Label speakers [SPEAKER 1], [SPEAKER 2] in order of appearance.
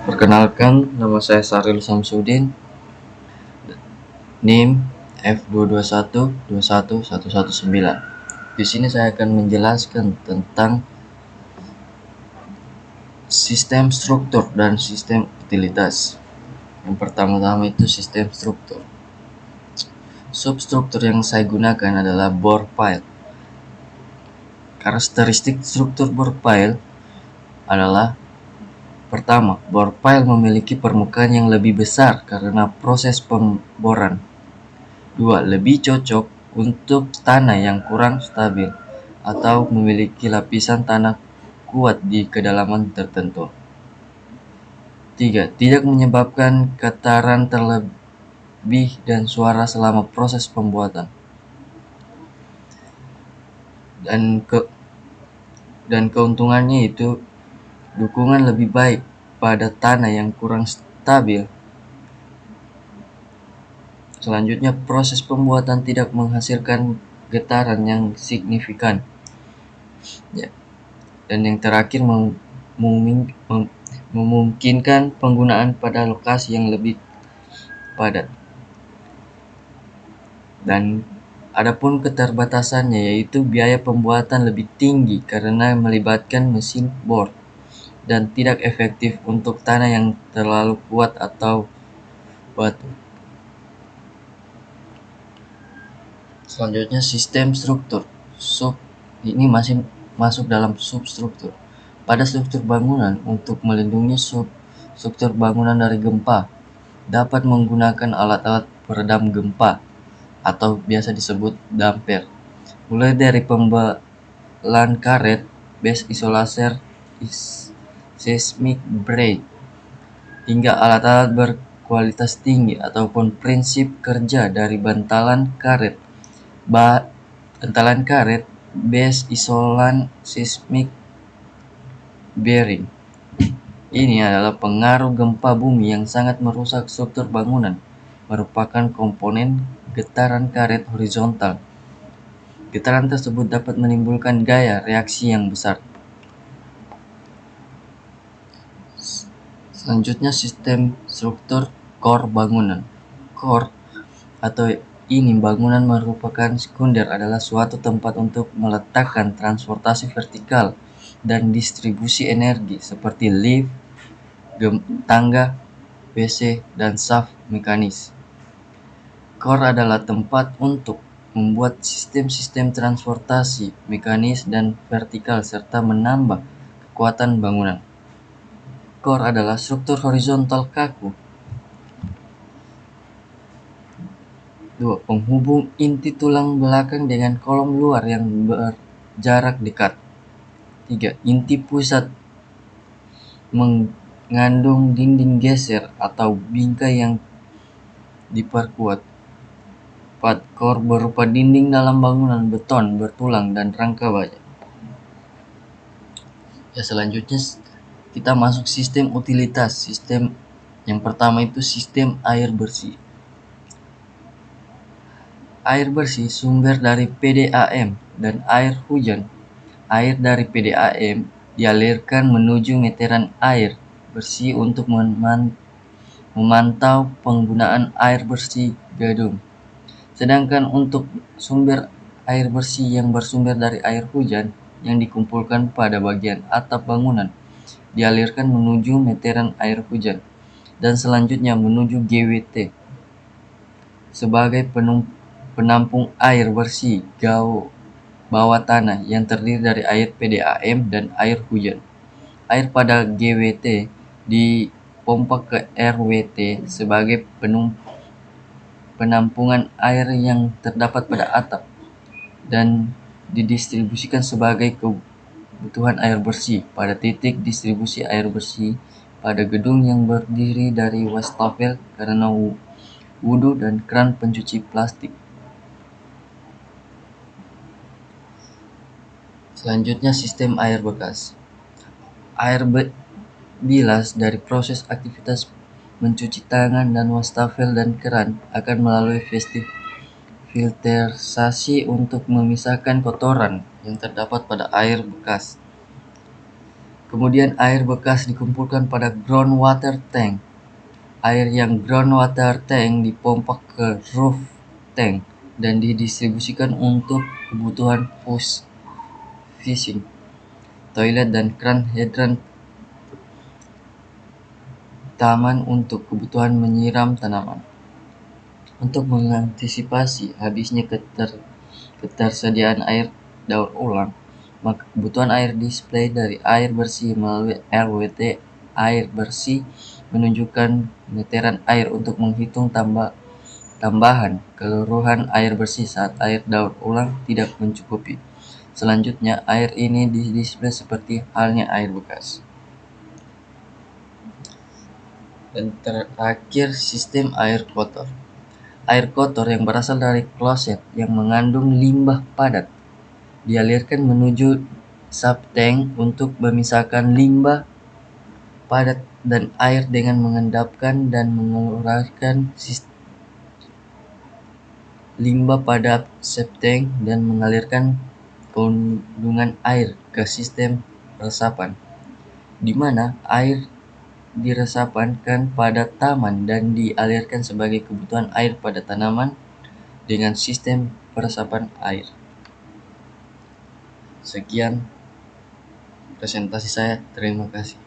[SPEAKER 1] Perkenalkan, nama saya Saril Samsudin, NIM F22121119. Di sini saya akan menjelaskan tentang sistem struktur dan sistem utilitas. Yang pertama-tama itu sistem struktur. Substruktur yang saya gunakan adalah bore pile. Karakteristik struktur bore pile adalah: pertama, bore pile memiliki permukaan yang lebih besar karena proses pemboran. 2. Lebih cocok untuk tanah yang kurang stabil atau memiliki lapisan tanah kuat di kedalaman tertentu. 3. Tidak menyebabkan getaran terlebih dan suara selama proses pembuatan. Dan keuntungannya itu dukungan lebih baik pada tanah yang kurang stabil. Selanjutnya, proses pembuatan tidak menghasilkan getaran yang signifikan. Ya. Dan yang terakhir, memungkinkan penggunaan pada lokasi yang lebih padat. Dan adapun keterbatasannya yaitu biaya pembuatan lebih tinggi karena melibatkan mesin bor dan tidak efektif untuk tanah yang terlalu kuat atau batu. Selanjutnya, sistem struktur. Ini masih masuk dalam substruktur. Pada struktur bangunan, untuk melindungi struktur bangunan dari gempa, dapat menggunakan alat-alat peredam gempa atau biasa disebut damper. Mulai dari pembelan karet, base isolator, seismic brace, hingga alat-alat berkualitas tinggi ataupun prinsip kerja dari bantalan karet, base isolan, seismic bearing. Ini adalah pengaruh gempa bumi yang sangat merusak struktur bangunan, merupakan komponen getaran karet horizontal. Getaran tersebut dapat menimbulkan gaya reaksi yang besar. Selanjutnya, sistem struktur core bangunan. Core atau bangunan merupakan sekunder, adalah suatu tempat untuk meletakkan transportasi vertikal dan distribusi energi seperti lift, tangga, WC, dan shaft mekanis. Core adalah tempat untuk membuat sistem-sistem transportasi mekanis dan vertikal serta menambah kekuatan bangunan. Core adalah struktur horizontal kaku. 2. Penghubung inti tulang belakang dengan kolom luar yang berjarak dekat. 3. Inti pusat mengandung dinding geser atau bingkai yang diperkuat. 4. Core berupa dinding dalam bangunan beton bertulang dan rangka baja. Selanjutnya kita masuk sistem utilitas. Sistem yang pertama itu sistem air bersih. Air bersih sumber dari PDAM dan air hujan. Air dari PDAM dialirkan menuju meteran air bersih untuk memantau penggunaan air bersih gedung. Sedangkan untuk sumber air bersih yang bersumber dari air hujan yang dikumpulkan pada bagian atap bangunan, dialirkan menuju meteran air hujan dan selanjutnya menuju GWT sebagai penampung air bersih bawah tanah yang terdiri dari air PDAM dan air hujan. Air pada GWT dipompa ke RWT sebagai penampungan air yang terdapat pada atap dan didistribusikan sebagai kebutuhan air bersih pada titik distribusi air bersih pada gedung yang berdiri dari wastafel karena wudhu dan keran pencuci plastik. Selanjutnya, sistem air bekas. Air bilas dari proses aktivitas mencuci tangan dan wastafel dan keran akan melalui filterisasi untuk memisahkan kotoran yang terdapat pada air bekas. Kemudian air bekas dikumpulkan pada groundwater tank. Air yang groundwater tank dipompa ke roof tank dan didistribusikan untuk kebutuhan push fishing, toilet dan kran hydrant taman untuk kebutuhan menyiram tanaman. Untuk mengantisipasi habisnya ketersediaan air daur ulang, maka kebutuhan air display dari air bersih melalui RWT air bersih menunjukkan meteran air untuk menghitung tambahan keseluruhan air bersih saat air daur ulang tidak mencukupi. Selanjutnya, air ini didisplay seperti halnya air bekas. Dan terakhir, sistem air kotor. Air kotor yang berasal dari kloset yang mengandung limbah padat dialirkan menuju subtank untuk memisahkan limbah padat dan air dengan mengendapkan dan mengeluarkan limbah padat subtank dan mengalirkan kandungan air ke sistem resapan, di mana air diresapkan pada taman dan dialirkan sebagai kebutuhan air pada tanaman dengan sistem peresapan air. Sekian presentasi saya, terima kasih.